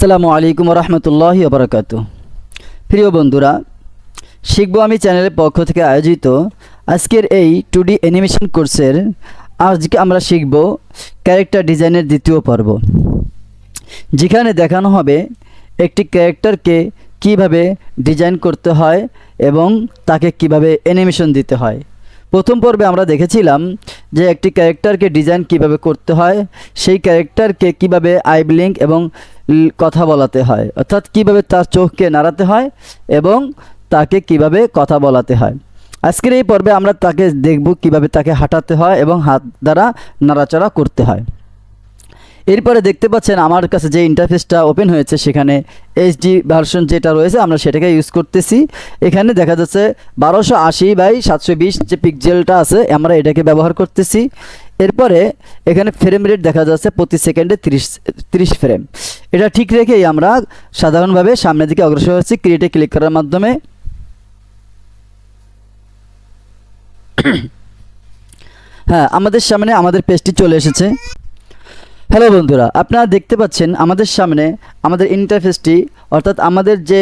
আসসালামু আলাইকুম রহমতুল্লাহি ওবরাকাতুহু। প্রিয় বন্ধুরা, শিখবো আমি চ্যানেলের পক্ষ থেকে আয়োজিত আজকের এই 2D অ্যানিমেশন কোর্সের আজকে আমরা শিখব ক্যারেক্টার ডিজাইনের দ্বিতীয় পর্ব, যেখানে দেখানো হবে একটি ক্যারেক্টারকে কিভাবে ডিজাইন করতে হয় এবং তাকে কিভাবে অ্যানিমেশন দিতে হয়। প্রথম পর্বে আমরা দেখেছিলাম যে একটি ক্যারেক্টারকে ডিজাইন কিভাবে করতে হয়, সেই ক্যারেক্টারকে কিভাবে আই ব্লিঙ্ক এবং কথা বলাতে হয়, অর্থাৎ কিভাবে তার চোখকে নাড়াতে হয় এবং তাকে কিভাবে কথা বলাতে হয়। আজকের এই পর্বে আমরা তাকে দেখব কিভাবে তাকে হাঁটাতে হয় এবং হাত দ্বারা নাড়াচাড়া করতে হয়। এরপরে দেখতে পাচ্ছেন আমার কাছে যে ইন্টারফেসটা ওপেন হয়েছে সেখানে এইচডি ভার্সন যেটা রয়েছে আমরা সেটাকে ইউজ করতেছি। এখানে দেখা যাচ্ছে 1280x720 যে পিক্সেলটা আছে আমরা এটাকে ব্যবহার করতেছি। এরপরে এখানে ফ্রেম রেট দেখা যাচ্ছে প্রতি সেকেন্ডে 30 ফ্রেম। এটা ঠিক রেখেই আমরা সাধারণভাবে সামনের দিকে অগ্রসর হচ্ছি ক্রিয়েটে ক্লিক করার মাধ্যমে। হ্যাঁ, আমাদের সামনে আমাদের পেজটি চলে এসেছে। হ্যালো বন্ধুরা, আপনারা দেখতে পাচ্ছেন আমাদের সামনে আমাদের ইন্টারফেসটি, অর্থাৎ আমাদের যে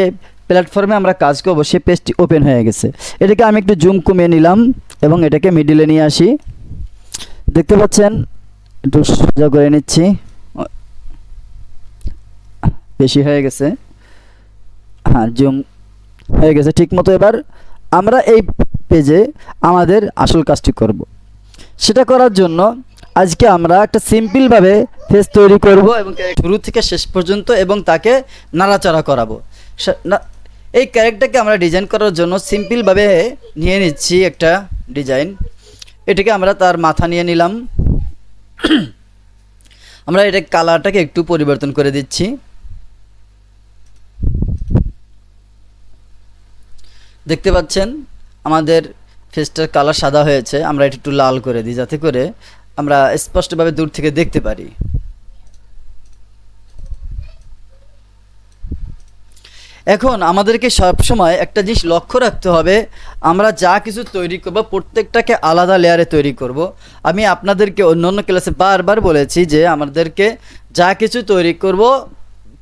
প্ল্যাটফর্মে আমরা কাজ করব সেই পেজটি ওপেন হয়ে গেছে। এটাকে আমি একটু জুম কমিয়ে নিলাম এবং এটাকে মিডিলে নিয়ে আসি। দেখতে পাচ্ছেন, একটু সোজা করে নিচ্ছি, বেশি হয়ে গেছে। হ্যাঁ, জুম হয়ে গেছে ঠিক মতো। এবার আমরা এই পেজে আমাদের আসল কাজটি করব। সেটা করার জন্য আজকে আমরা একটা সিম্পলভাবে ফেস তৈরি করব এবং শুরু থেকে শেষ পর্যন্ত এবং তাকে নাড়াচাড়া করাবো। এই ক্যারেক্টারকে আমরা ডিজাইন করার জন্য সিম্পলভাবে নিয়ে নিচ্ছি একটা ডিজাইন। এটাকে আমরা তার মাথা নিয়ে নিলাম। আমরা এটা কালারটাকে একটু পরিবর্তন করে দিচ্ছি। দেখতে পাচ্ছেন আমাদের ফেসটার কালার সাদা হয়েছে। আমরা এটা একটু লাল করে দিই যাতে করে আমরা স্পষ্টভাবে দূর থেকে দেখতে পারি। এখন আমাদেরকে সবসময় একটা জিনিস লক্ষ্য রাখতে হবে, আমরা যা কিছু তৈরি করব প্রত্যেকটাকে আলাদা লেয়ারে তৈরি করব। আমি আপনাদেরকে অন্য ক্লাসে বারবার বলেছি যে আমাদেরকে যা কিছু তৈরি করব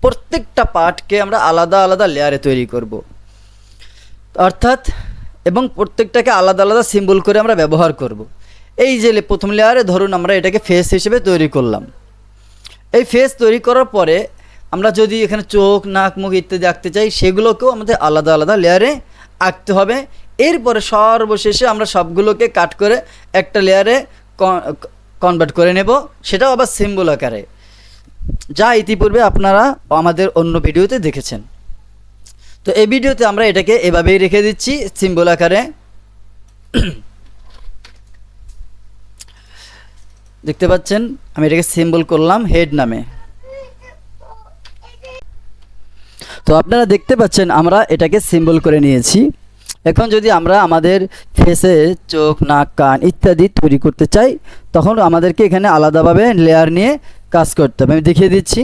প্রত্যেকটা পার্টকে আমরা আলাদা আলাদা লেয়ারে তৈরি করব, অর্থাৎ এবং প্রত্যেকটাকে আলাদা আলাদা সিম্বল করে আমরা ব্যবহার করব। এই যে প্রথম লেয়ারে ধরুন আমরা এটাকে ফেস হিসেবে তৈরি করলাম। এই ফেস তৈরি করার পরে আমরা যদি এখানে চোখ, নাক, মুখ ইত্যাদি আঁকতে চাই সেগুলোকেও আমাদের আলাদা আলাদা লেয়ারে আঁকতে হবে। এরপরে সর্বশেষে আমরা সবগুলোকে কাট করে একটা লেয়ারে কনভার্ট করে নেব, সেটাও আবার সিম্বল আকারে, যা ইতিপূর্বে আপনারা আমাদের অন্য ভিডিওতে দেখেছেন। তো এই ভিডিওতে আমরা এটাকে এভাবেই রেখে দিচ্ছি সিম্বল আকারে। দেখতে পাচ্ছেন আমি এটাকে সিম্বল করলাম হেড নামে। তো আপনারা দেখতে পাচ্ছেন আমরা এটাকে সিম্বল করে নিয়েছি। এখন যদি আমরা আমাদের ফেসে চোখ, নাক, কান ইত্যাদি তৈরি করতে চাই তখন আমাদেরকে এখানে আলাদাভাবে লেয়ার নিয়ে কাজ করতে হবে। আমি দেখিয়ে দিচ্ছি,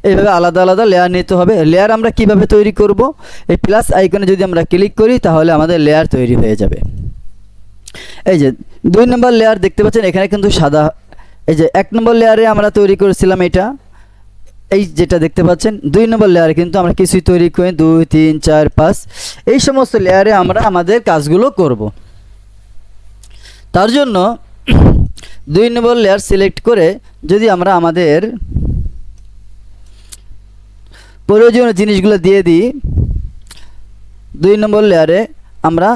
এইভাবে আলাদা আলাদা লেয়ার নিতে হবে। লেয়ার আমরা কিভাবে তৈরি করব, এই প্লাস আইকনে যদি আমরা ক্লিক করি তাহলে আমাদের লেয়ার তৈরি হয়ে যাবে। এই যে 2 নম্বর লেয়ার দেখতে পাচ্ছেন এখানে কিন্তু সাদা। এই যে 1 নম্বর লেয়ারে আমরা তৈরি করেছিলাম এটা, এই যেটা দেখতে পাচ্ছেন 2 নম্বর লেয়ারে কিন্তু আমরা কিছুই তৈরি করি 2, 3, 4, 5 এই সমস্ত লেয়ারে আমরা আমাদের কাজগুলো করব। তার জন্য 2 নম্বর লেয়ার সিলেক্ট করে যদি আমরা আমাদের প্রয়োজনীয় জিনিসগুলো দিয়ে দিই, 2 নম্বর লেয়ারে আমরা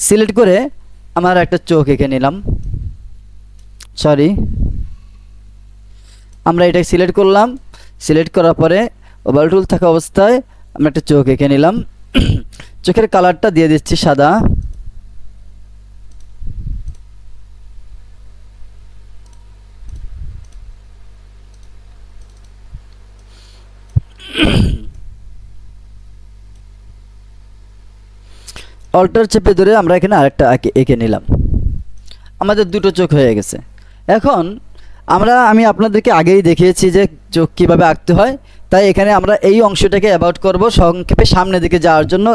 সিলেক্ট করে আমার একটা চোখ এঁকে নিলাম। আমরা এটা সিলেক্ট করলাম। সিলেক্ট করার পরে ওভার টুল থাকা অবস্থায় আমরা একটা চোখ এঁকে নিলাম। চোখের কালারটা দিয়ে দিচ্ছি সাদা। অল্টার চেপে ধরে আমরা এখানে আরেকটা এঁকে নিলাম। আমাদের দুটো চোখ হয়ে গেছে। এখন আমি আপনাদেরকে আগেই দেখিয়েছি যে চোখ কীভাবে আঁকতে হয়, তাই এখানে আমরা এই অংশটাকে অ্যাভয়েড করব সংক্ষেপে সামনের দিকে যাওয়ার জন্য।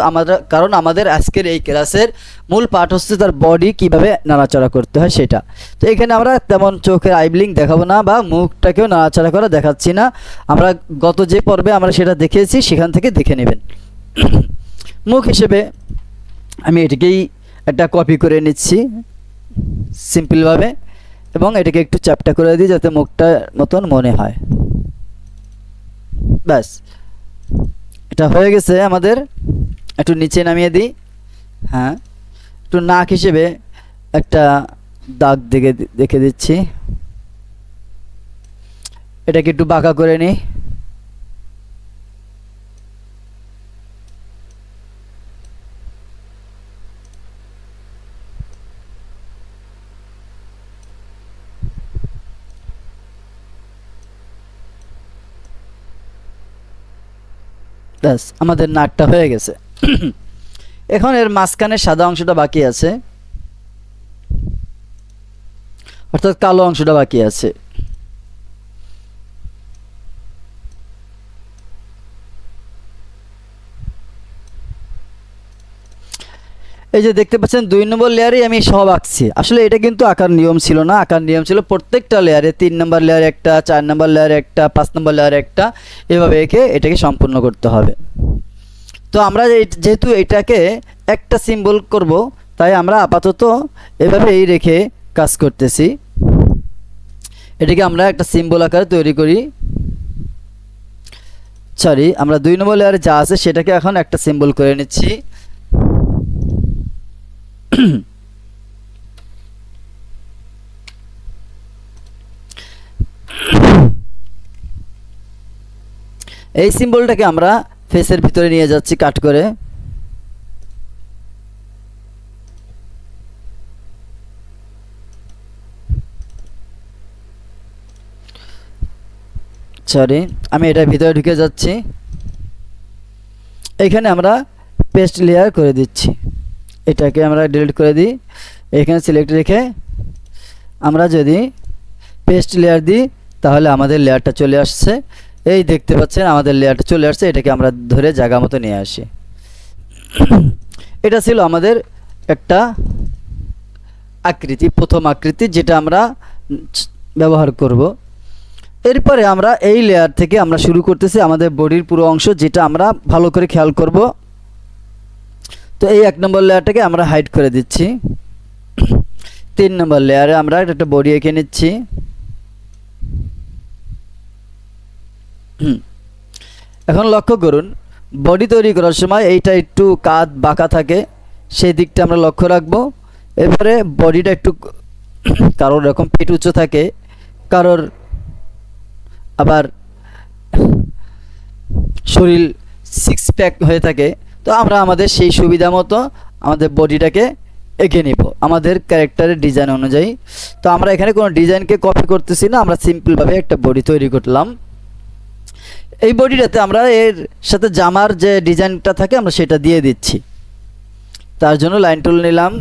কারণ আমাদের আজকের এই ক্লাসের মূল পাঠ হচ্ছে তার বডি কিভাবে নাড়াচাড়া করতে হয় সেটা। তো এখানে আমরা তেমন চোখের আইব্লিং দেখাবো না বা মুখটাকেও নাড়াচাড়া করা দেখাচ্ছি না। আমরা গত যে পর্বে আমরা সেটা দেখিয়েছি, সেখান থেকে দেখে নেবেন। মুখ হিসেবে আমি এটিকেই একটা কপি করে নিচ্ছি সিম্পলভাবে, এবং এটাকে একটু চ্যাপটা করে দিই যাতে মুখটার মতন মনে হয়। ব্যাস, এটা হয়ে গেছে আমাদের। একটু নিচে নামিয়ে দিই। হ্যাঁ, একটু নাক হিসেবে একটা দাগ দেখে দিচ্ছি। এটাকে একটু বাঁকা করে নিই। ব্যাস, আমাদের নাকটা হয়ে গেছে। এখন এর মাঝখানে সাদা অংশটা বাকি আছে, অর্থাৎ কালো অংশটা বাকি আছে। এই যে দেখতে পাচ্ছেন 2 নম্বর লেয়ারে আমি সব আঁকছি। আসলে এটা কিন্তু আঁকার নিয়ম ছিল না, আঁকার নিয়ম ছিল প্রত্যেকটা লেয়ারে 3 নম্বর লেয়ারে একটা, 4 নম্বর লেয়ারে একটা, 5 নম্বর লেয়ারে একটা, এভাবে এঁকে এটাকে সম্পূর্ণ করতে হবে। তো আমরা যেহেতু এটাকে একটা সিম্বল করব, তাই আমরা আপাতত এভাবেই রেখে কাজ করতেছি। এটাকে আমরা একটা সিম্বল আকারে তৈরি করি। সরি, আমরা 2 নম্বর লেয়ারে যা আছে সেটাকে এখন একটা সিম্বল করে নিচ্ছি। এই সিম্বলটাকে আমরা ফেসের ভিতরে নিয়ে যাচ্ছি কাট করে। সরি, আমি এটার ভিতরে ঢুকে যাচ্ছি। এখানে আমরা পেস্ট লেয়ার করে দিচ্ছি। এটাকে আমরা ডিলিট করে দিই। এখানে সিলেক্ট রেখে আমরা যদি পেস্ট লেয়ার দিই তাহলে আমাদের লেয়ারটা চলে আসছে। এই দেখতে পাচ্ছেন আমাদের লেয়ারটা চলে আসছে। এটাকে আমরা ধরে জায়গা মতো নিয়ে আসি। এটা ছিল আমাদের একটা আকৃতি, প্রথম আকৃতি, যেটা আমরা ব্যবহার করব। এরপরে আমরা এই লেয়ার থেকে আমরা শুরু করতেছি আমাদের বডির পুরো অংশ, যেটা আমরা ভালো করে খেয়াল করব। তো এই 1 নম্বর লেয়ারটাকে আমরা হাইড করে দিচ্ছি। 3 নম্বর লেয়ারে আমরা একটা বডি এঁকে নিচ্ছি। এখন লক্ষ্য করুন, বডি তৈরি করার সময় এইটা একটু কাঁধ বাঁকা থাকে, সেই দিকটা আমরা লক্ষ্য রাখবো। এরপরে বডিটা একটু কারোর এরকম পেট উঁচু থাকে, কারোর আবার শরীর 6 প্যাক হয়ে থাকে। তো আমরা আমাদের সেই সুবিধা মতো আমাদের বডিটাকে এঁকে নিব আমাদের ক্যারেক্টারের ডিজাইন অনুযায়ী। তো আমরা এখানে কোনো ডিজাইনকে কপি করতেছি না, আমরা সিম্পলভাবে একটা বডি তৈরি করলাম। এই বডিটাতে আমরা এর সাথে জামার যে ডিজাইনটা থাকে আমরা সেটা দিয়ে দিচ্ছি। তার জন্য লাইন টুল নিলাম,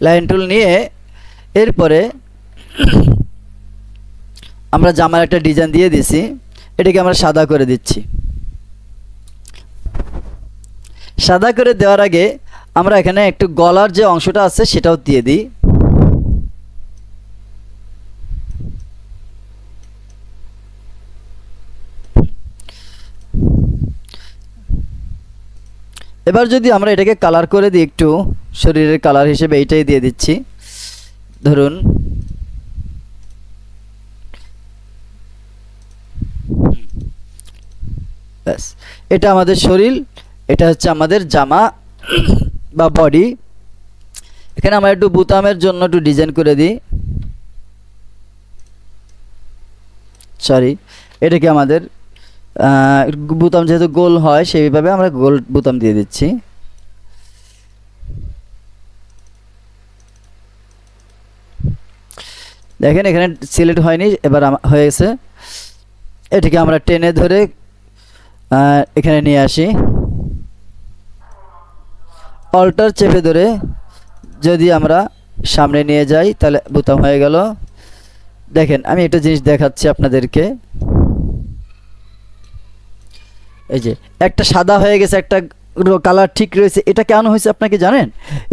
লাইন টুল নিয়ে এরপরে আমরা জামার একটা ডিজাইন দিয়ে দিছি। এটাকে আমরা সাদা করে দিচ্ছি। সাদা করে দেওয়ার আগে আমরা এখানে একটু গলার যে অংশটা আছে সেটাও দিয়ে দিই। এবার যদি আমরা এটাকে কালার করে দিই, একটু শরীরের কালার হিসেবে এইটাই দিয়ে দিচ্ছি। ধরুন ব্যাস, এটা আমাদের শরীর, এটা হচ্ছে আমাদের জামা বা বডি। এখানে আমরা একটু বোতামের জন্য একটু ডিজাইন করে দিই। সরি, এটাকে আমাদের বোতাম যেহেতু গোল হয় সেইভাবে আমরা গোল বোতাম দিয়ে দিচ্ছি। দেখেন এখানে সিলেক্ট হয়নি, এবার হয়ে গেছে। এটাকে আমরা টেনে ধরে এখানে নিয়ে আসি। অল্টার চেপে ধরে যদি আমরা সামনে নিয়ে যাই, তাহলে বোতাম হয়ে গেল। দেখেন আমি একটা জিনিস দেখাচ্ছি আপনাদেরকে, এই যে একটা সাদা হয়ে গেছে, একটা কালার ঠিক রয়েছে। এটা কেন হয়েছে আপনাকে জানেন?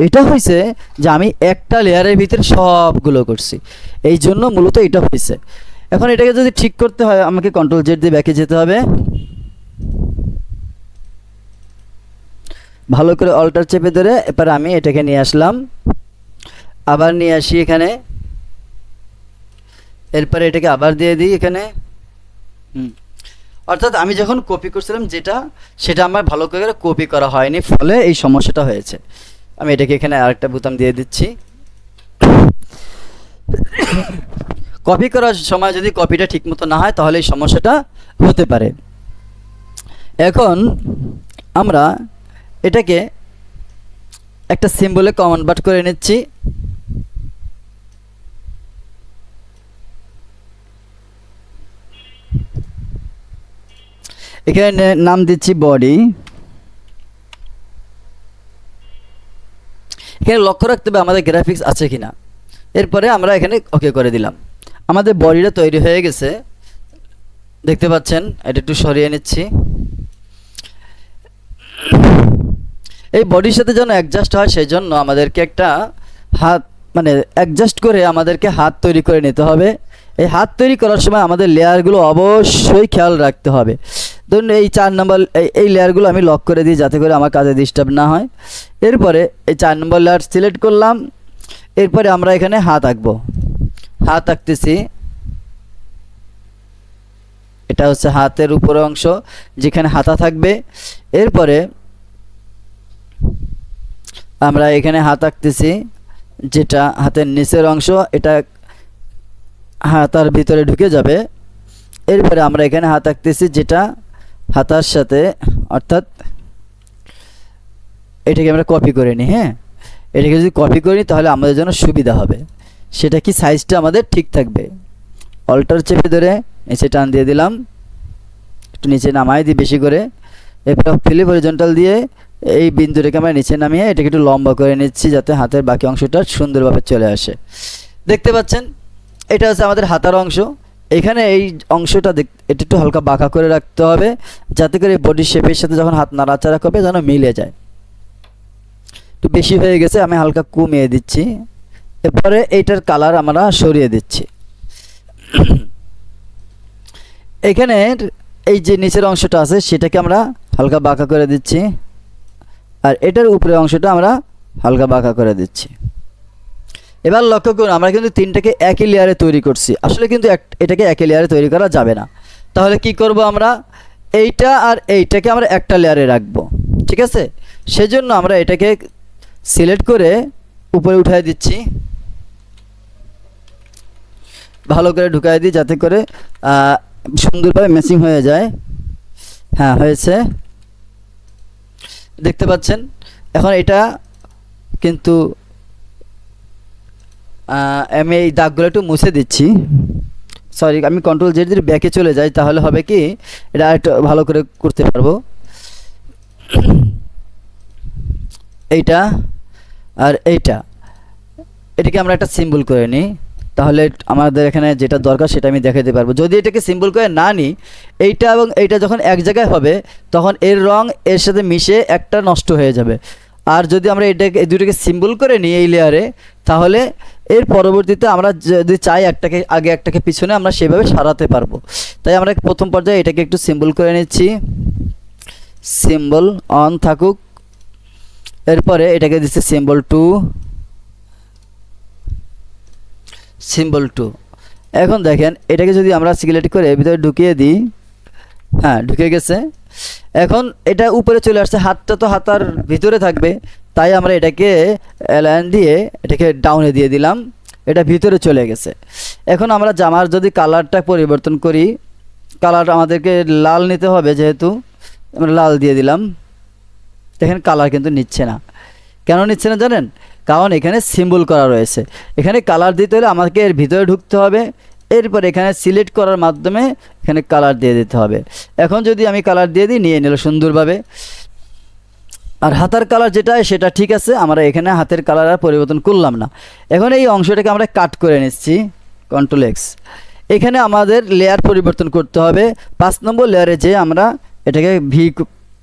এটা হয়েছে যে আমি একটা লেয়ারের ভিতরে সবগুলো করছি, এই জন্য মূলত এটা হয়েছে। এখন এটাকে যদি ঠিক করতে হয় আমাকে কন্ট্রোল জেড দিয়ে ব্যাকে যেতে হবে, ভালো করে অল্টার চেপে ধরে এবার আমি এটাকে নিয়ে আসলাম, আবার নিয়ে আসি এখানে, এরপরে এটাকে আবার দিয়ে দিই এখানে। অর্থাৎ আমি যখন কপি করছিলাম যেটা, সেটা আমার ভালো করে কপি করা হয়নি, ফলে এই সমস্যাটা হয়েছে। আমি এটাকে এখানে আরেকটা বোতাম দিয়ে দিচ্ছি। কপি করার সময় যদি কপিটা ঠিকমতো না হয় তাহলে এই সমস্যাটা হতে পারে। এখন আমরা এটাকে একটা সিম্বলে কনভার্ট করে নিচ্ছি। এখানে নাম দিচ্ছি বডি। এখানে লক্ষ্য রাখতে হবে আমাদের গ্রাফিক্স আছে কিনা। এরপরে আমরা এখানে ওকে করে দিলাম। আমাদের বডিটা তৈরি হয়ে গেছে, দেখতে পাচ্ছেন। এটা একটু সরিয়ে নিচ্ছি। এই বডির সাথে যেন অ্যাডজাস্ট হয় সেই জন্য আমাদেরকে একটা হাত, মানে অ্যাডজাস্ট করে আমাদেরকে হাত তৈরি করে নিতে হবে। এই হাত তৈরি করার সময় আমাদের লেয়ারগুলো অবশ্যই খেয়াল রাখতে হবে। ধরুন এই 4 নম্বর এই লেয়ারগুলো আমি লক করে দিই যাতে করে আমার কাজে ডিস্টার্ব না হয়। এরপরে এই 4 নম্বর লেয়ার সিলেক্ট করলাম। এরপরে আমরা এখানে হাত আঁকবো, হাত আঁকতেছি। এটা হচ্ছে হাতের উপরের অংশ যেখানে হাতা থাকবে। এরপরে আমরা এখানে হাত আঁকতেছি, যেটা হাতের নিচের অংশ, এটা হাতার ভিতরে ঢুকে যাবে। এরপরে আমরা এখানে হাত আঁকতেছি যেটা হাতার সাথে, অর্থাৎ এটাকে আমরা কপি করে নিই। হ্যাঁ, এটাকে যদি কপি করি তাহলে আমাদের জন্য সুবিধা হবে। সেটা কি, সাইজটা আমাদের ঠিক থাকবে। অল্টার চেপে ধরে নিচে টান দিয়ে দিলাম, একটু নিচে নামাই দিই বেশি করে। এরপর ফিলিপ হরিজন্টাল দিয়ে এই বিন্দুটাকে আমরা নিচে নামিয়ে এটাকে একটু লম্বা করে নিচ্ছি যাতে হাতের বাকি অংশটা সুন্দরভাবে চলে আসে। দেখতে পাচ্ছেন এটা হচ্ছে আমাদের হাতার অংশ। এখানে এই অংশটা এটা একটু হালকা বাঁকা করে রাখতে হবে যাতে করে বডি শেপের সাথে যখন হাত নাড়াচাড়া করবে যেন মিলে যায়। একটু বেশি হয়ে গেছে, আমি হালকা কমিয়ে দিচ্ছি। এরপরে এইটার কালার আমরা সরিয়ে দিচ্ছি। এখানে এই যে নিচের অংশটা আছে সেটাকে আমরা হালকা বাঁকা করে দিচ্ছি, আর এটার উপরের অংশটা আমরা হালকা বাঁকা করে দিচ্ছি। এবার লক্ষ্য করুন আমরা কিন্তু তিনটাকে একই লেয়ারে তৈরি করছি, আসলে কিন্তু এটাকে একই লেয়ারে তৈরি করা যাবে না। তাহলে কি করব, আমরা এইটা আর এইটাকে আমরা একটা লেয়ারে রাখবো, ঠিক আছে। সেজন্য আমরা এটাকে সিলেক্ট করে উপরে উঠাই দিচ্ছি, ভালো করে ঢুকাই দিই যাতে করে সুন্দরভাবে ম্যাচিং হয়ে যায়। হ্যাঁ, হয়েছে, দেখতে পাচ্ছেন। এখন এটা কিন্তু আমি এই দাগগুলো একটু মুছে দিচ্ছি। সরি, আমি কন্ট্রোল জেড দিয়ে ব্যাকে চলে যাই, তাহলে হবে কি এটা একটু ভালো করে করতে পারবো। এইটা আর এইটা, এটাকে আমরা একটা সিম্বল করে নিই, তাহলে আমাদের এখানে যেটা দরকার সেটা আমি দেখাতে পারবো। যদি এটাকে সিম্বল করে না নিই, এইটা এবং এইটা যখন এক জায়গায় হবে তখন এর রং এর সাথে মিশে একটা নষ্ট হয়ে যাবে। আর যদি আমরা এটাকে এই দুটোকে সিম্বল করে নিই এই লেয়ারে, তাহলে এর পরবর্তীতে আমরা যদি চাই একটাকে আগে একটাকে পিছনে আমরা সেভাবে সারাতে পারবো। তাই আমরা প্রথম পর্যায়ে এটাকে একটু সিম্বল করে নিচ্ছি, সিম্বল অন থাকুক। এরপরে এটাকে দিচ্ছি সিম্বল 2, সিম্বল 2। এখন দেখেন এটাকে যদি আমরা সিলেক্ট করে এর ভিতরে ঢুকিয়ে দিই, হ্যাঁ ঢুকে গেছে। এখন এটা উপরে চলে আসছে, হাতটা তো হাতার ভিতরে থাকবে, তাই আমরা এটাকে অ্যালাইন দিয়ে এটাকে ডাউনে দিয়ে দিলাম, এটা ভিতরে চলে গেছে। এখন আমরা জামার যদি কালারটা পরিবর্তন করি, কালার আমাদেরকে লাল নিতে হবে, যেহেতু আমরা লাল দিয়ে দিলাম। দেখেন কালার কিন্তু নিচ্ছে না। কেন নিচ্ছে না জানেন? কারণ এখানে সিম্বল করা রয়েছে। এখানে কালার দিতে হলে আমাকে এর ভিতরে ঢুকতে হবে, এরপর এখানে সিলেক্ট করার মাধ্যমে এখানে কালার দিয়ে দিতে হবে। এখন যদি আমি কালার দিয়ে দিই, নিয়ে নিল সুন্দরভাবে। আর হাতার কালার যেটা সেটা ঠিক আছে, আমরা এখানে হাতের কালার আর পরিবর্তন করলাম না। এখন এই অংশটাকে আমরা কাট করে নিচ্ছি, কন্ট্রোল এক্স। এখানে আমাদের লেয়ার পরিবর্তন করতে হবে। 5 নম্বর লেয়ারে যে আমরা এটাকে ভি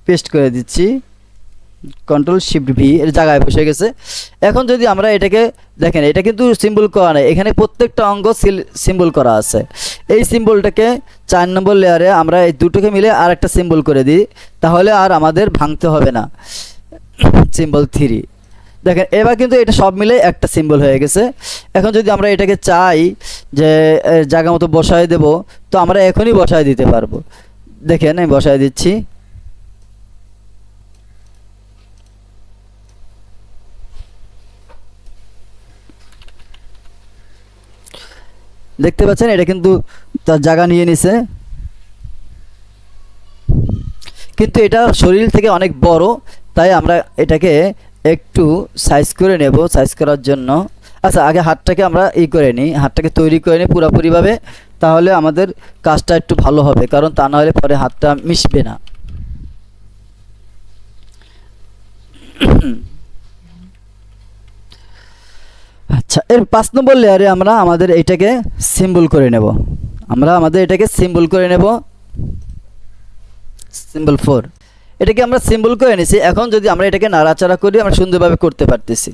পেস্ট করে দিচ্ছি, কন্ট্রোল শিফট ভি, এর জায়গায় বসে গেছে। এখন যদি আমরা এটাকে দেখেন, এটা কিন্তু সিম্বল করা নেই, এখানে প্রত্যেকটা অঙ্গ সিম্বল করা আছে। এই সিম্বলটাকে 4 নম্বর লেয়ারে আমরা এই দুটোকে মিলে আর একটা সিম্বল করে দিই, তাহলে আর আমাদের ভাঙতে হবে না। সিম্বল 3 দেখেন, এবার কিন্তু এটা সব মিলে একটা সিম্বল হয়ে গেছে। এখন যদি আমরা এটাকে চাই যে জায়গা মতো বসায় দেব, তো আমরা এখনই বসায় দিতে পারবো। দেখেন আমি বসায় দিচ্ছি। দেখতে পাচ্ছেন এটা কিন্তু তার জায়গা নিয়ে নিছে, কিন্তু এটা শরীর থেকে অনেক বড়, তাই আমরা এটাকে একটু সাইজ করে নেব। সাইজ করার জন্য আচ্ছা আগে হাতটাকে আমরা করে নিই, হাতটাকে তৈরি করে নিই পুরোপুরিভাবে, তাহলে আমাদের কাজটা একটু ভালো হবে, কারণ তা না হলে পরে হাতটা মিশবে না। আচ্ছা, এর 5 নম্বর লেয়ারে আমরা আমাদের এটাকে সিম্বল করে নেব। এটাকে সিম্বল করে নেব, সিম্বল 4। এটাকে আমরা সিম্বল করে নিছি। এখন যদি আমরা এটাকে নাড়াচাড়া করি, আমরা সুন্দরভাবে করতে পারতেছি।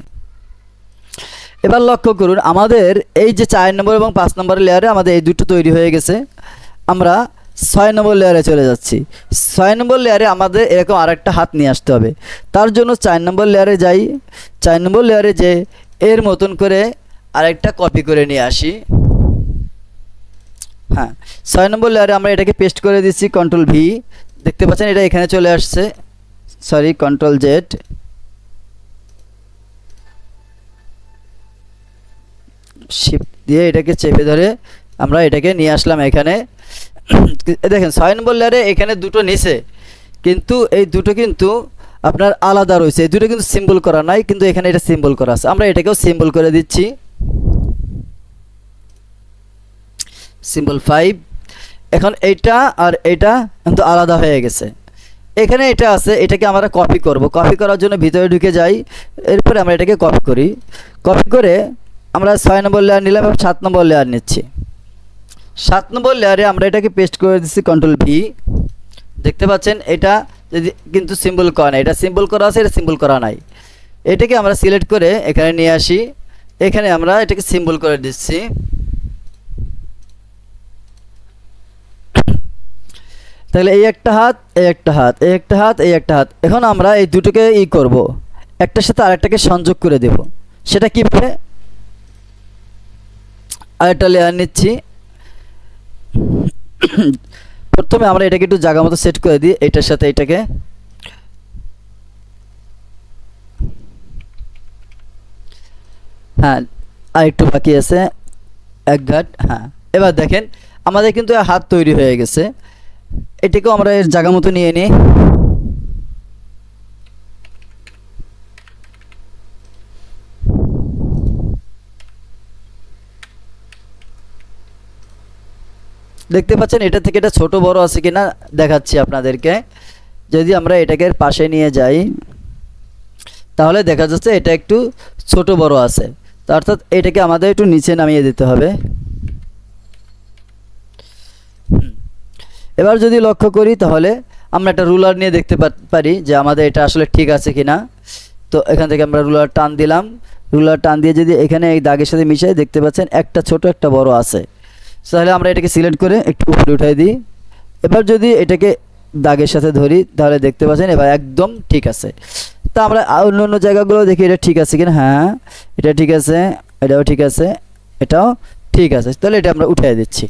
এবার লক্ষ্য করুন, আমাদের এই যে 4 নম্বর এবং 5 নম্বর লেয়ারে আমাদের এই দুটো তৈরি হয়ে গেছে। আমরা 6 নম্বর লেয়ারে চলে যাচ্ছি। 6 নম্বর লেয়ারে আমাদের এরকম আরেকটা হাত নিয়ে আসতে হবে। তার জন্য 4 নম্বর লেয়ারে যাই। 4 নম্বর লেয়ারে যে এর মতন করে আরেকটা কপি করে নিয়ে আসি। হ্যাঁ, 6 নম্বর লেয়ারে আমরা এটাকে পেস্ট করে দিচ্ছি, কন্ট্রোল ভি। দেখতে পাচ্ছেন এটা এখানে চলে আসছে, সরি কন্ট্রোল জেড। শিফট দিয়ে এটাকে চেপে ধরে আমরা এটাকে নিয়ে আসলাম এখানে। দেখেন 6 নম্বর লেয়ারে এখানে দুটো নিচে, কিন্তু এই দুটো কিন্তু আপনার আলাদা রয়েছে, এই দুটো কিন্তু সিম্বল করা নাই, কিন্তু এখানে এটা সিম্বল করা আছে। আমরা এটাকেও সিম্বল করে দিচ্ছি, সিম্বল 5। এখন এইটা আর এটা কিন্তু আলাদা হয়ে গেছে। এখানে এটা আছে, এটাকে আমরা কপি করব। কপি করার জন্য ভিতরে ঢুকে যাই, এরপরে আমরা এটাকে কপি করি। কপি করে আমরা 6 নম্বর লেয়ার নিলাম এবং 7 নম্বর লেয়ার নিচ্ছি। 7 নম্বর লেয়ারে আমরা এটাকে পেস্ট করে দিচ্ছি, কন্ট্রোল ভি। দেখতে পাচ্ছেন এটা যদি কিন্তু সিম্বল করা নাই, এটা সিম্বল করা আছে, এটা সিম্বল করা নাই। এটাকে আমরা সিলেক্ট করে এখানে নিয়ে আসি, এখানে আমরা এটাকে সিম্বল করে দিচ্ছি। তাহলে এই একটা হাত, এই একটা হাত, এই একটা হাত, এই একটা হাত। এখন আমরা এই দুটোকে করব, একটার সাথে আরেকটাকে সংযোগ করে দেব। সেটা কীভাবে, আরেকটা লেয়ার নিচ্ছি। প্রথমে আমরা এটাকে একটু জায়গা মতো সেট করে দিই, এটার সাথে এটাকে। হ্যাঁ, আর একটু বাকি আছে, এক ঘাট। হ্যাঁ, এবার দেখেন আমাদের কিন্তু হাত তৈরি হয়ে গেছে। এটাকেও আমরা এর জায়গা মতো নিয়ে নিই। দেখতে পাচ্ছেন এটা থেকে এটা ছোট বড় আছে কিনা দেখাচ্ছি আপনাদেরকে। যদি আমরা এটাকে পাশে নিয়ে যাই, তাহলে দেখা যাচ্ছে এটা একটু ছোট বড় আছে, তো অর্থাৎ এটাকে আমাদের একটু নিচে নামিয়ে দিতে হবে। এবার যদি লক্ষ্য করি, তাহলে আমরা একটা রুলার নিয়ে দেখতে পারি যে আমাদের এটা আসলে ঠিক আছে কিনা। তো এখান থেকে আমরা রুলার টান দিলাম। রুলার টান দিয়ে যদি এখানে এই দাগের সাথে মিশাই, দেখতে পাচ্ছেন একটা ছোট একটা বড় আছে। তাহলে আমরা এটাকে সিলেক্ট করে একটু উপরে উঠাই দিই। এবার যদি এটাকে দাগের সাথে ধরি, তাহলে দেখতে পাচ্ছেন এবার একদম ঠিক আছে। তা আমরা অন্য অন্য জায়গাগুলো দেখি এটা ঠিক আছে কিনা। হ্যাঁ, এটা ঠিক আছে, এটাও ঠিক আছে, এটাও ঠিক আছে। তাহলে এটা আমরা উঠিয়ে দিচ্ছি।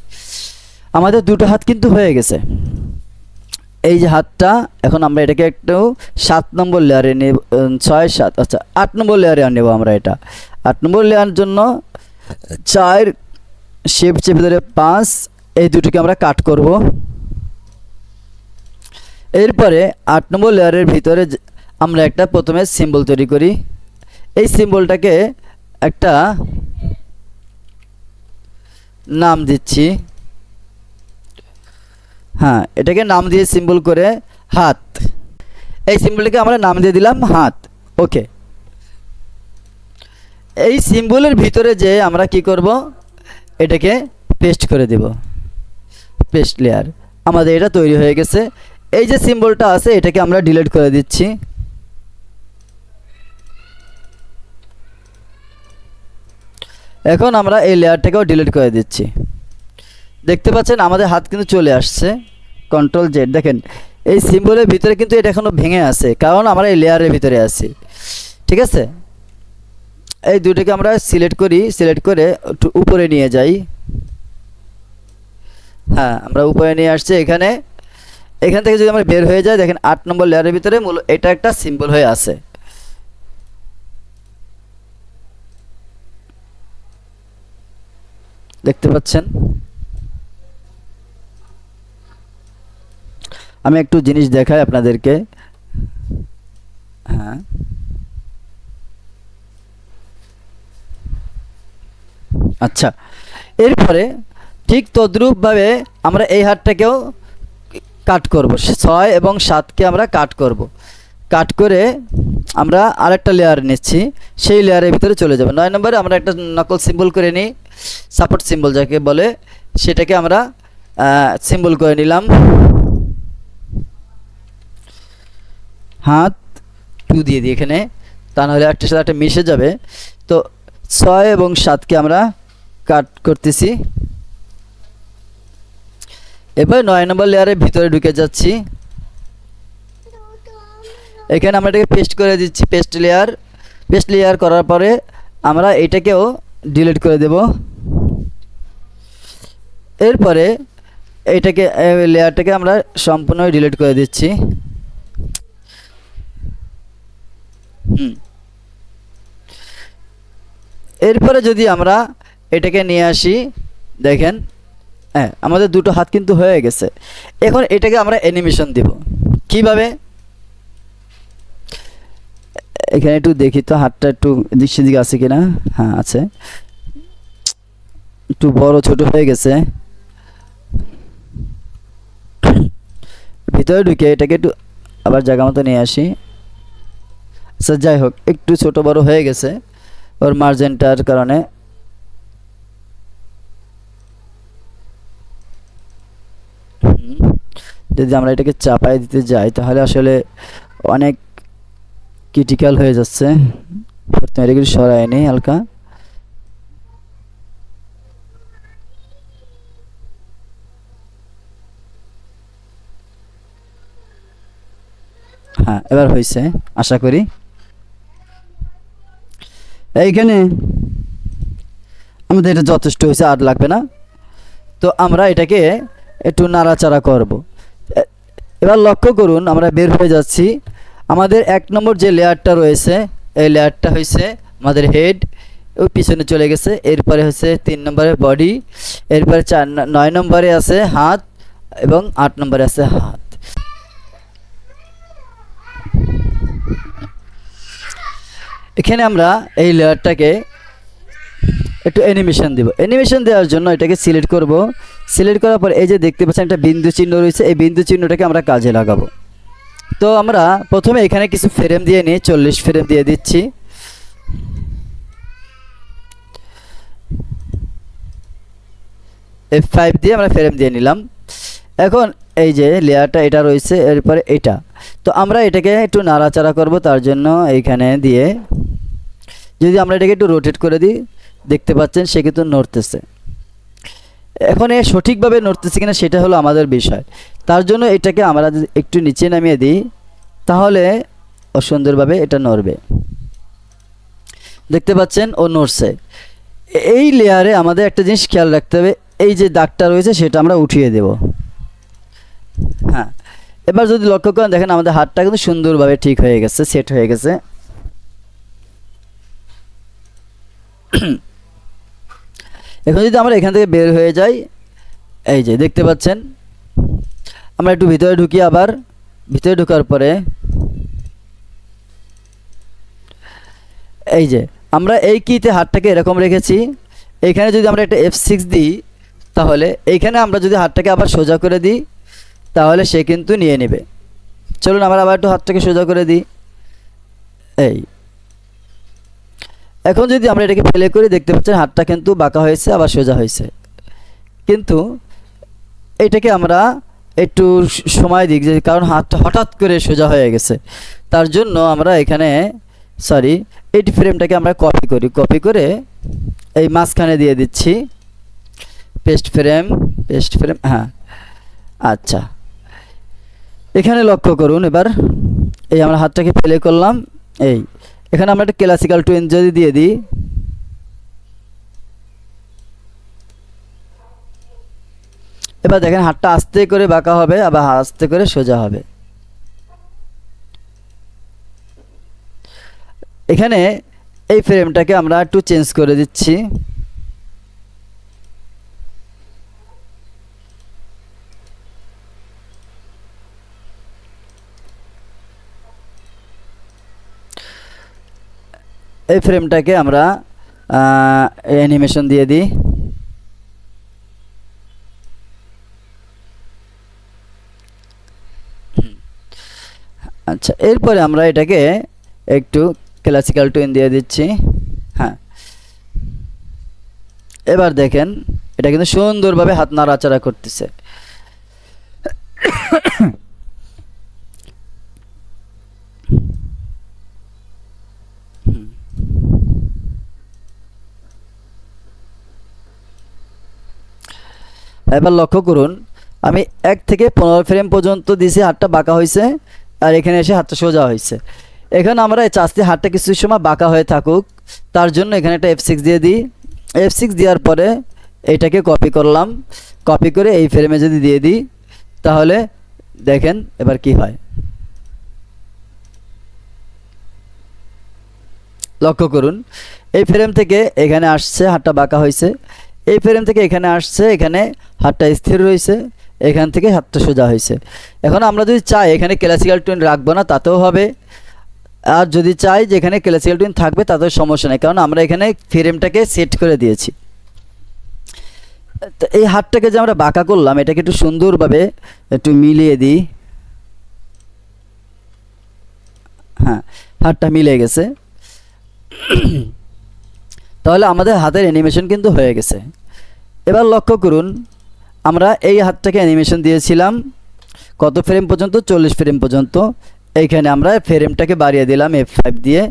আমাদের দুটো হাত কিন্তু হয়ে গেছে। এই যে হাতটা, এখন আমরা এটাকে একটু 7 নম্বর লেয়ারে নেব, 6 7, আচ্ছা 8 নম্বর লেয়ারে নেব আমরা। এটা 8 নম্বর লেয়ারের জন্য 4 শিফট চেপে ধরে 5, এই দুটোকে আমরা কাট করব। এরপরে 8 নম্বর লেয়ারের ভিতরে আমরা একটা প্রথমে সিম্বল তৈরি করি। এই সিম্বলটাকে একটা নাম দিচ্ছি। হ্যাঁ, এটাকে নাম দিয়ে সিম্বল করে হাত। এই সিম্বলটাকে আমরা নাম দিয়ে দিলাম হাত। ওকে, এই সিম্বলের ভিতরে যে আমরা কি করব, এটাকে পেস্ট করে দেব। পেস্ট লেয়ার আমাদের এটা তৈরি হয়ে গেছে। এই যে সিম্বলটা আছে এটাকে আমরা ডিলিট করে দিচ্ছি। এখন আমরা এই লেয়ারটাকেও ডিলিট করে দিচ্ছি। দেখতে পাচ্ছেন আমাদের হাত কিন্তু চলে আসছে। কন্ট্রোল জেড, দেখেন এই সিম্বলের ভিতরে কিন্তু এটা এখনো ভেঙে আছে, কারণ আমরা এই লেয়ারের ভিতরে আছি। ঠিক আছে, এই দুটোকে আমরা সিলেক্ট করি, সিলেক্ট করে একটু উপরে নিয়ে যাই। হ্যাঁ, আমরা উপরে নিয়ে আসছি। এখান থেকে যদি আমরা বের হয়ে যাই, দেখেন 8 নম্বর লেয়ারের ভিতরে এটা একটা সিম্বল হয়ে আছে। দেখতে পাচ্ছেন? আমি একটু জিনিস দেখাই আপনাদেরকে। হ্যাঁ, আচ্ছা, এরপরে ঠিক তদ্রূপভাবে আমরা এই হাতটাকেও কাট করব। 6 এবং 7কে আমরা কাট করব। কাট করে আমরা আরেকটা লেয়ার নিচ্ছি, সেই লেয়ারের ভিতরে চলে যাব। 9 নম্বরে আমরা একটা নকল সিম্বল করে নিই, সাপোর্ট সিম্বল যাকে বলে, সেটাকে আমরা সিম্বল করে নিলাম। হাত 2 দিয়ে দিই এখানে, তা নাহলে একটার সাথে একটা মিশে যাবে। তো 6 এবং 7কে আমরা কাট করতেছি। এবার 9 নম্বর লেয়ারের ভিতরে ঢুকে যাচ্ছি। এখানে আমরা এটাকে পেস্ট করে দিচ্ছি, পেস্ট লেয়ার করার পরে আমরা এটাকেও ডিলিট করে দেব। এরপরে এটাকে লেয়ারটাকে আমরা সম্পূর্ণ ডিলিট করে দিচ্ছি। এরপরে যদি আমরা এটাকে নিয়ে আসি, দেখেন হ্যাঁ আমাদের দুটো হাত কিন্তু হয়ে গেছে। এখন এটাকে আমরা অ্যানিমেশন দিব কিভাবে, এখানে একটু দেখি তো হাতটা একটু এদিক সেদিক আছে কিনা। হ্যাঁ আছে, একটু বড় ছোট হয়ে গেছে। ভিতরে ঢুকে এটাকে একটু আবার জায়গা মতো নিয়ে আসি। আচ্ছা যাই হোক, একটু ছোট বড় হয়ে গেছে ওর মার্জিনটার কারণে। যদি আমরা এটাকে চাপাই দিতে যাই তাহলে আসলে অনেক ক্রিটিক্যাল হয়ে যাচ্ছে। প্রথমে এটাকে সরাই নেই হালকা। হ্যাঁ এবার হয়েছে আশা করি। এইখানে আমাদের এটা যথেষ্ট হয়েছে, আর লাগবে না। তো আমরা এটাকে একটু নাড়াচাড়া করব। এবার লক্ষ্য করুন আমরা বের হয়ে যাচ্ছি। আমাদের 1 নম্বর যে লেয়ারটা রয়েছে এই লেয়ারটা হয়েছে আমাদের হেড, ওই পিছনে চলে গেছে। এরপরে হচ্ছে 3 নম্বরে বডি, এরপরে 9 নম্বরে আছে হাত এবং 8 নম্বরে আছে হাত। এখানে আমরা এই লেয়ারটাকে একটু অ্যানিমেশন দেব। অ্যানিমেশন দেওয়ার জন্য এটাকে সিলেক্ট করব। সিলেক্ট করার পর এই যে দেখতে পাচ্ছেন একটা বিন্দু চিহ্ন রয়েছে, এই বিন্দু চিহ্নটাকে আমরা কাজে লাগাবো। তো আমরা প্রথমে এখানে কিছু ফ্রেম দিয়ে নিই, 40 ফ্রেম দিয়ে দিচ্ছি। F5 দিয়ে আমরা ফ্রেম দিয়ে নিলাম। এখন এই যে লেয়ারটা এটা রয়েছে, এরপরে এটা। তো আমরা এটাকে একটু নাড়াচাড়া করব, তার জন্য এইখানে দিয়ে যদি আমরা এটাকে একটু রোটেট করে দিই, দেখতে পাচ্ছেন সে কিন্তু নড়তেছে। এখন এ সঠিকভাবে নড়তেছে কিনা সেটা হলো আমাদের বিষয়। তার জন্য এটাকে আমরা যদি একটু নিচে নামিয়ে দিই তাহলে সুন্দরভাবে এটা নড়বে। দেখতে পাচ্ছেন ও নড়ছে। এই লেয়ারে আমাদের একটা জিনিস খেয়াল রাখতে হবে, এই যে দাগটা রয়েছে সেটা আমরা উঠিয়ে দেব। হ্যাঁ এবার যদি লক্ষ্য করেন দেখেন আমাদের হাতটা কিন্তু সুন্দরভাবে ঠিক হয়ে গেছে, সেট হয়ে গেছে। এখন যদি আমরা এখান থেকে বের হয়ে যাই, এই যে দেখতে পাচ্ছেন আমরা একটু ভিতরে ঢুকি। আবার ভিতরে ঢোকার পরে এই যে আমরা এই কিতে হাতটাকে এরকম রেখেছি। এইখানে যদি আমরা একটা F6 দিই তাহলে এইখানে আমরা যদি হাতটাকে আবার সোজা করে দিই তাহলে সে কিন্তু নিয়ে নেবে। চলুন আমরা আবার একটু হাতটাকে সোজা করে দিই। এই এখন যদি আমরা এটাকে প্লে করে দেখতে পাচ্ছেন হাতটা কিন্তু বাঁকা হয়েছে আবার সোজা হয়েছে, কিন্তু এটাকে আমরা একটু সময় দিই, যে কারণ হাতটা হঠাৎ করে সোজা হয়ে গেছে। তার জন্য আমরা এখানে এই ফ্রেমটাকে আমরা কপি করে এই মাঝখানে দিয়ে দিচ্ছি। পেস্ট ফ্রেম, হ্যাঁ। আচ্ছা, এখানে লক্ষ্য করুন। এবার এই আমরা হাতটাকে প্লে করলাম, এখানে আমরা একটা ক্লাসিক্যাল টুইন যদি দিয়ে দিই, এবার দেখেন হাতটা আস্তে করে বাঁকা হবে আবার আস্তে করে সোজা হবে। এখানে এই ফ্রেমটাকে আমরা একটু চেঞ্জ করে দিচ্ছি। এই ফ্রেমটাকে আমরা অ্যানিমেশন দিয়ে দিই। আচ্ছা, এরপরে আমরা এটাকে একটু ক্লাসিক্যাল টুইন দিয়ে দিচ্ছি। হ্যাঁ, এবার দেখেন এটা কিন্তু সুন্দরভাবে হাত নাড়াচাড়া করতেছে। এবার লক্ষ্য করুন, আমি 1 থেকে 15 ফ্রেম পর্যন্ত দিয়েছি, হাতটা বাঁকা হয়েছে, আর এখানে এসে হাতটা সোজা হয়েছে। এখানে আমরা চাচ্ছি হাতটা কিছু সময় বাঁকা হয়ে থাকুক, তার জন্য এখানে একটা F6 দিয়ে দিই। F6 দেওয়ার পরে এটাকে কপি করলাম, কপি করে এই ফ্রেমে যদি দিয়ে দিই, তাহলে দেখেন এবার কি হয়। লক্ষ্য করুন, এই ফ্রেম থেকে এখানে আসছে, হাতটা বাঁকা হয়েছে। এই ফ্রেম থেকে এখানে আসছে, এখানে হাতটা স্থির রয়েছে, এখান থেকে হাতটা সোজা হয়েছে। এখন আমরা যদি চাই এখানে ক্লাসিক্যাল টুইন রাখবো না, তাতেও হবে। আর যদি চাই যে এখানে ক্লাসিক্যাল টুইন থাকবে, তাতেও সমস্যা নেই, কারণ আমরা এখানে ফ্রেমটাকে সেট করে দিয়েছি। তো এই হাতটাকে যে আমরা বাঁকা করলাম, এটাকে একটু সুন্দরভাবে একটু মিলিয়ে দিই। হ্যাঁ, হাতটা মিলে গেছে। তাহলে আমাদের হাতের অ্যানিমেশন কিন্তু হয়ে গেছে। এবার লক্ষ্য করুন, আমরা এই হাতটাকে অ্যানিমেশন দিয়েছিলাম কত ফ্রেম পর্যন্ত? 40 ফ্রেম পর্যন্ত। এইখানে আমরা ফ্রেমটাকে বাড়িয়ে দিলাম F5 দিয়ে।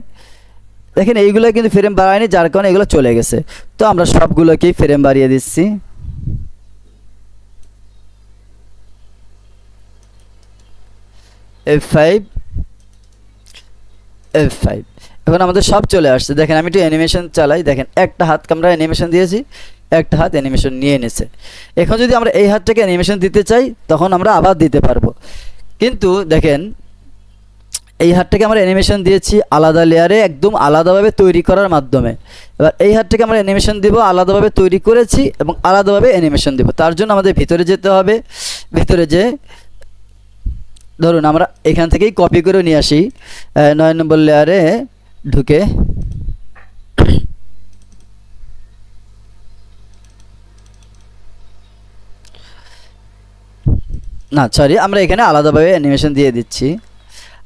দেখেন এইগুলো কিন্তু ফ্রেম বাড়ায়নি, যার কারণে এগুলো চলে গেছে। তো আমরা সবগুলোকেই ফ্রেম বাড়িয়ে দিচ্ছি। F5 এখন আমাদের সব চলে আসছে। দেখেন আমি একটু অ্যানিমেশন চালাই, দেখেন একটা হাতকে আমরা অ্যানিমেশন দিয়েছি, একটা হাত অ্যানিমেশন নিয়ে এনেছে। এখন যদি আমরা এই হাতটাকে অ্যানিমেশন দিতে চাই, তখন আমরা আবার দিতে পারবো। কিন্তু দেখেন এই হাতটাকে আমরা অ্যানিমেশন দিয়েছি আলাদা লেয়ারে, একদম আলাদাভাবে তৈরি করার মাধ্যমে। এবার এই হাতটাকে আমরা অ্যানিমেশন দিব, আলাদাভাবে তৈরি করেছি এবং আলাদাভাবে অ্যানিমেশন দিব। তার জন্য আমাদের ভিতরে যেতে হবে। ভিতরে যে ধরুন আমরা এখান থেকেই কপি করে নিয়ে আসি, 9 নম্বর লেয়ারে ঢুকে না আমরা এখানে আলাদাভাবে অ্যানিমেশন দিয়ে দিচ্ছি।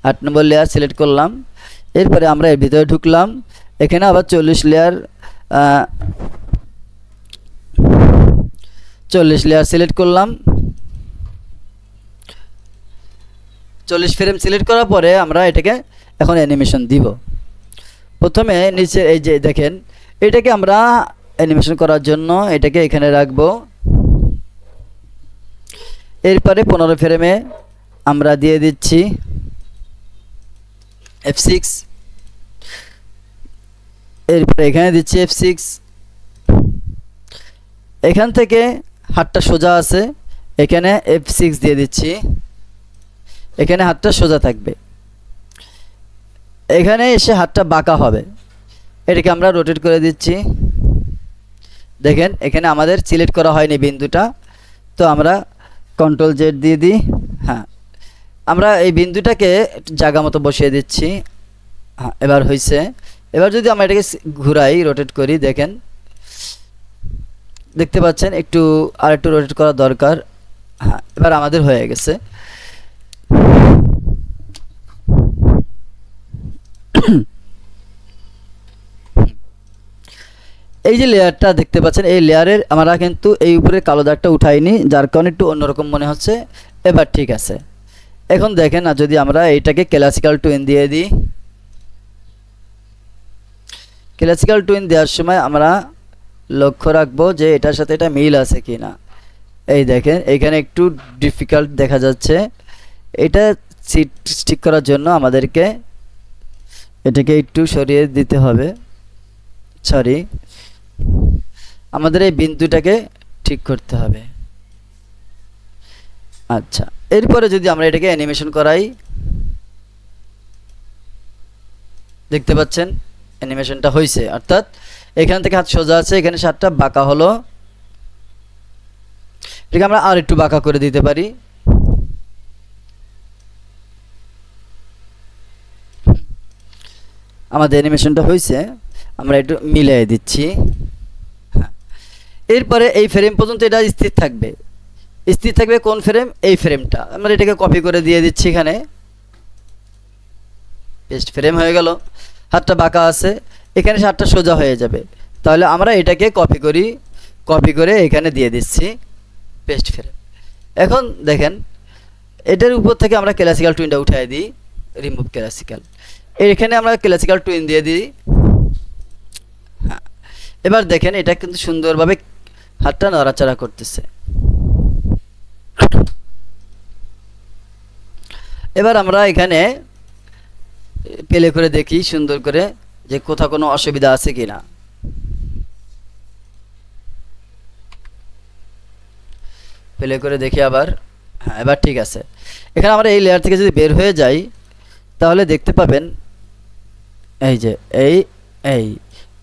8 নম্বর লেয়ার সিলেক্ট করলাম, এরপরে আমরা এর ভিতরে ঢুকলাম। এখানে আবার 40 লেয়ার সিলেক্ট করলাম। 40 ফ্রেম সিলেক্ট করার পরে আমরা এটাকে এখন অ্যানিমেশন দিব। প্রথমে নিচে এই যে দেখেন, এটাকে আমরা অ্যানিমেশন করার জন্য এটাকে এখানে রাখবো। এরপরে 15 ফ্রেমে আমরা দিয়ে দিচ্ছি F6, এরপরে এখানে দিচ্ছি F6। এখান থেকে হাতটা সোজা আছে, এখানে F6 দিয়ে দিচ্ছি, এখানে হাতটা সোজা থাকবে। এখানে এসে হাতটা বাঁকা হবে, এটাকে আমরা রোটেট করে দিচ্ছি। দেখেন এখানে আমাদের সিলেক্ট করা হয়নি বিন্দুটা, তো আমরা Ctrl Z দিয়ে দিই। হ্যাঁ, আমরা এই বিন্দুটাকে জায়গা মতো বসিয়ে দিচ্ছি। হ্যাঁ, এবার হয়েছে। এবার যদি আমরা এটাকে ঘুরাই, রোটেট করি, দেখেন দেখতে পাচ্ছেন একটু আরেকটু রোটেট করা দরকার। হ্যাঁ, এবার আমাদের হয়ে গেছে। এই যে লেয়ারটা দেখতে পাচ্ছেন, এই লেয়ারের আমরা কিন্তু এই উপরে কালো দাগটা উঠাইনি, যার কারণে একটু অন্যরকম মনে হচ্ছে। এবার ঠিক আছে। এখন দেখেন, আর যদি আমরা এইটাকে ক্লাসিক্যাল টুইন দিয়ে দিই, ক্লাসিক্যাল টুইন দেওয়ার সময় আমরা লক্ষ্য রাখবো যে এটার সাথে এটা মিল আছে কি না। এই দেখেন এখানে একটু ডিফিকাল্ট দেখা যাচ্ছে। এটা ঠিক করার জন্য আমাদেরকে এটাকে একটু সরিয়ে দিতে হবে। সরি, আমাদের এই বিন্দুটাকে ঠিক করতে হবে। আচ্ছা, এরপরে যদি আমরা এটাকে অ্যানিমেশন করাই, দেখতে পাচ্ছেন অ্যানিমেশনটা হয়েছে, অর্থাৎ এখান থেকে হাত সোজা আছে, এখানে হাতটা বাঁকা হলো। এটাকে আমরা আর একটু বাঁকা করে দিতে পারি। আমাদের অ্যানিমেশনটা হয়েছে, আমরা একটু মিলিয়ে দিচ্ছি। হ্যাঁ, এরপরে এই ফ্রেম পর্যন্ত এটা স্থির থাকবে। স্থির থাকবে কোন ফ্রেম? এই ফ্রেমটা। আমরা এটাকে কপি করে দিয়ে দিচ্ছি এখানে। পেস্ট ফ্রেম হয়ে গেল। হাতটা বাঁকা আছে, এখানে হাতটা সোজা হয়ে যাবে। তাহলে আমরা এটাকে কপি করে এখানে দিয়ে দিচ্ছি পেস্ট ফ্রেম। এখন দেখেন এটার উপর থেকে আমরা ক্লাসিক্যাল টুইনটা উঠিয়ে দিই, রিমুভ ক্লাসিক্যাল। এখানে আমরা ক্লাসিক্যাল টুইন দিয়ে দিই। হ্যাঁ, এবার দেখেন এটা কিন্তু সুন্দরভাবে হাতটা নড়াচড়া করতেছে। এবার আমরা এখানে প্লে করে দেখি সুন্দর করে যে কোথাও কোনো অসুবিধা আছে কিনা। প্লে করে দেখি আবার। হ্যাঁ, এবার ঠিক আছে। এখানে আমরা এই লেয়ার থেকে যদি বের হয়ে যাই, তাহলে দেখতে পাবেন এই যে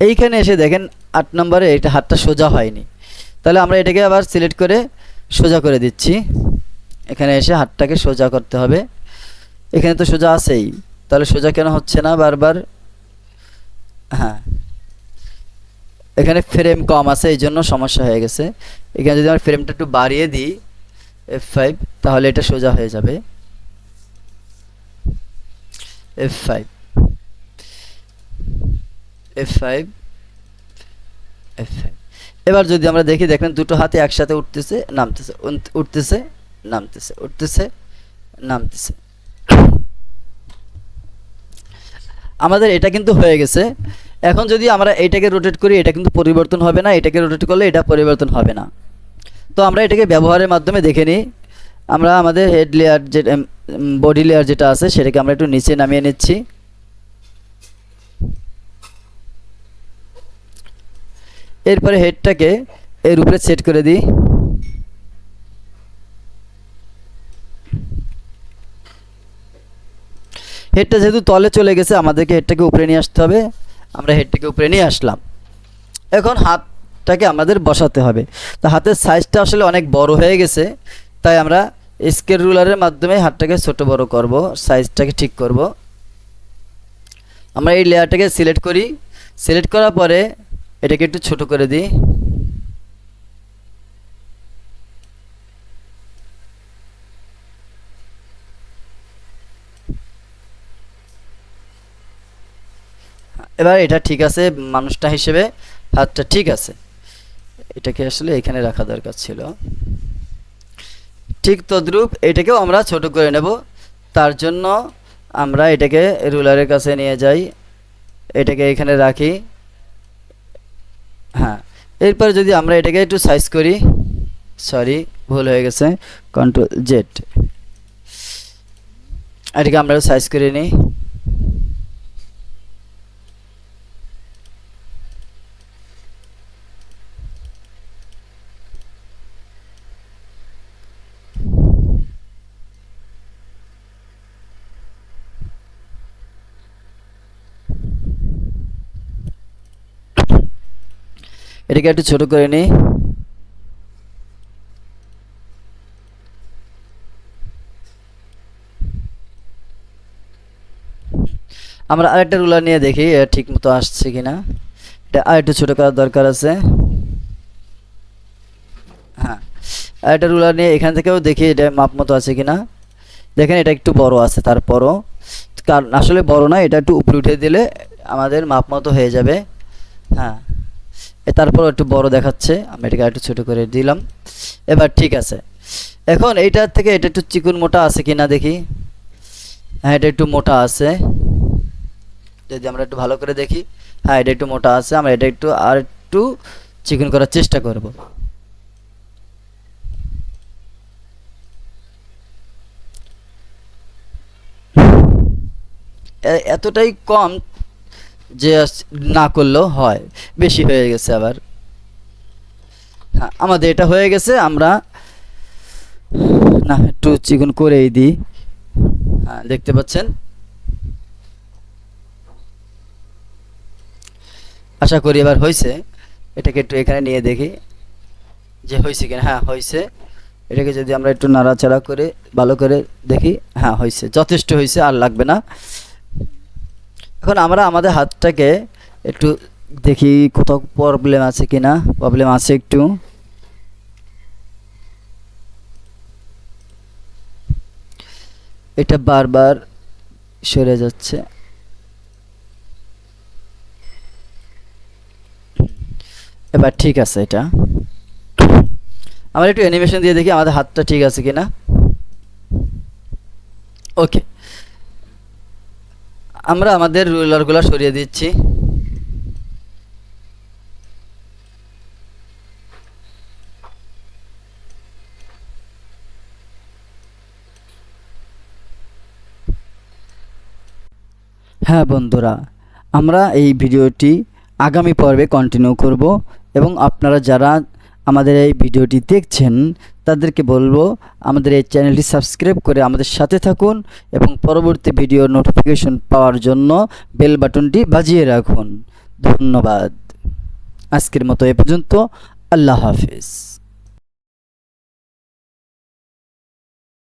এইখানে এসে দেখেন 8 নম্বরে এটা হাতটা সোজা হয়নি। তাহলে আমরা এটাকে আবার সিলেক্ট করে সোজা করে দিচ্ছি। এখানে এসে হাতটাকে সোজা করতে হবে। এখানে তো সোজা আছেই, তাহলে সোজা কেন হচ্ছে না বারবার? হ্যাঁ, এখানে ফ্রেম কম আছে, এই জন্য সমস্যা হয়ে গেছে। এখানে যদি আমরা ফ্রেমটা একটু বাড়িয়ে দিই F5, তাহলে এটা সোজা হয়ে যাবে। F5 F5 F5। এবার যদি আমরা দেখি, দেখেন দুটো হাতে একসাথে উঠতেছে নামতেছে, উঠতেছে নামতেছে, উঠতেছে নামতেছে। আমাদের এটা কিন্তু হয়ে গেছে। এখন যদি আমরা এটাকে রোটেট করি, এটা কিন্তু পরিবর্তন হবে না। এটাকে রোটেট করলে এটা পরিবর্তন হবে না। তো আমরা এটাকে ব্যবহারের মাধ্যমে দেখে নিই। আমরা আমাদের হেড লেয়ার যেটা, বডি লেয়ার যেটা আছে, সেটাকে আমরা একটু নিচে নামিয়ে নিচ্ছি। এরপরে হেডটাকে এর উপরে সেট করে দিই। হেডটা যেহেতু তলে চলে গেছে, আমাদেরকে হেডটাকে উপরে নিয়ে আসতে হবে। আমরা হেডটাকে উপরে নিয়ে আসলাম। এখন হাতটাকে আমাদের বসাতে হবে। তো হাতের সাইজটা আসলে অনেক বড় হয়ে গেছে, তাই আমরা স্কেল রুলারের মাধ্যমে হাতটাকে ছোট বড় করব, সাইজটাকে ঠিক করব। আমরা এই লেয়ারটাকে সিলেক্ট করি। সিলেক্ট করার পরে এটাকে একটু ছোট করে দিই। এবার এটা ঠিক আছে, মানুষটা হিসেবে হাতটা ঠিক আছে। এটাকে আসলে এখানে রাখা দরকার ছিল। ঠিক তদ্রূপ এটাকেও আমরা ছোট করে নেব। তার জন্য আমরা এটাকে রুলারের কাছে নিয়ে যাই, এটাকে এখানে রাখি। হ্যাঁ, এরপর যদি আমরা এটাকে একটু সাইজ করি, সরি ভুল হয়ে গেছে, Ctrl+Z, এটাকে আমরা সাইজ করে নিই। এটাকে একটু ছোট করে নিই। আমরা আরেকটা রুলার নিয়ে দেখি ঠিক মতো আসছে কিনা। এটা আরেকটু ছোট করার দরকার আছে। হ্যাঁ, আরেকটা রুলার নিয়ে এখান থেকেও দেখি এটা মাপ মতো আছে কিনা। দেখেন এটা একটু বড় আছে, তারপরও কারণ আসলে বড় না, এটা একটু উপরে উঠে দিলে আমাদের মাপ মতো হয়ে যাবে। হ্যাঁ, তারপর একটু বড় দেখাচ্ছে, আমি এটাকে একটু ছোট করে দিলাম। এবার ঠিক আছে, এখন এইটার থেকে এটা একটু চিকন মোটা আছে কিনা দেখি। হ্যাঁ, এটা একটু মোটা আছে, যদি আমরা একটু ভালো করে দেখি, হ্যাঁ এটা একটু মোটা আছে। আমরা এটা একটু আর একটু চিকন করার চেষ্টা করব। এতটাই কম যে না করলেও হয়, বেশি হয়ে গেছে আবার। হ্যাঁ, আমাদের এটা হয়ে গেছে। আমরা না একটু চিকন করেই দিই। হ্যাঁ, দেখতে পাচ্ছেন, আশা করি এবার হয়েছে। এটাকে একটু এখানে নিয়ে দেখি যে হয়েছে কিনা। হ্যাঁ হয়েছে। এটাকে যদি আমরা একটু নাড়াচাড়া করে ভালো করে দেখি, হ্যাঁ হয়েছে, যথেষ্ট হয়েছে, আর লাগবে না। এখন আমরা আমাদের হাতটাকে একটু দেখি কোথাও প্রবলেম আছে কিনা। প্রবলেম আছে একটু। এটা বারবার সরে যাচ্ছে। এবার ঠিক আছে। এটা আমরা একটু অ্যানিমেশন দিয়ে দেখি আমাদের হাতটা ঠিক আছে কিনা। ওকে, আমরা আমাদের রুলারগুলো সরিয়ে দিচ্ছি। হ্যাঁ বন্ধুরা, আমরা এই ভিডিওটি আগামী পর্বে কন্টিনিউ করব, এবং আপনারা যারা আমাদের এই ভিডিওটি দেখছেন তাদেরকে বলবো আমাদের এই চ্যানেলটি সাবস্ক্রাইব করে আমাদের সাথে থাকুন, এবং পরবর্তী ভিডিও নোটিফিকেশন পাওয়ার জন্য বেল বাটনটি বাজিয়ে রাখুন। ধন্যবাদ। আজকের মতো এ পর্যন্ত। আল্লাহ হাফিজ।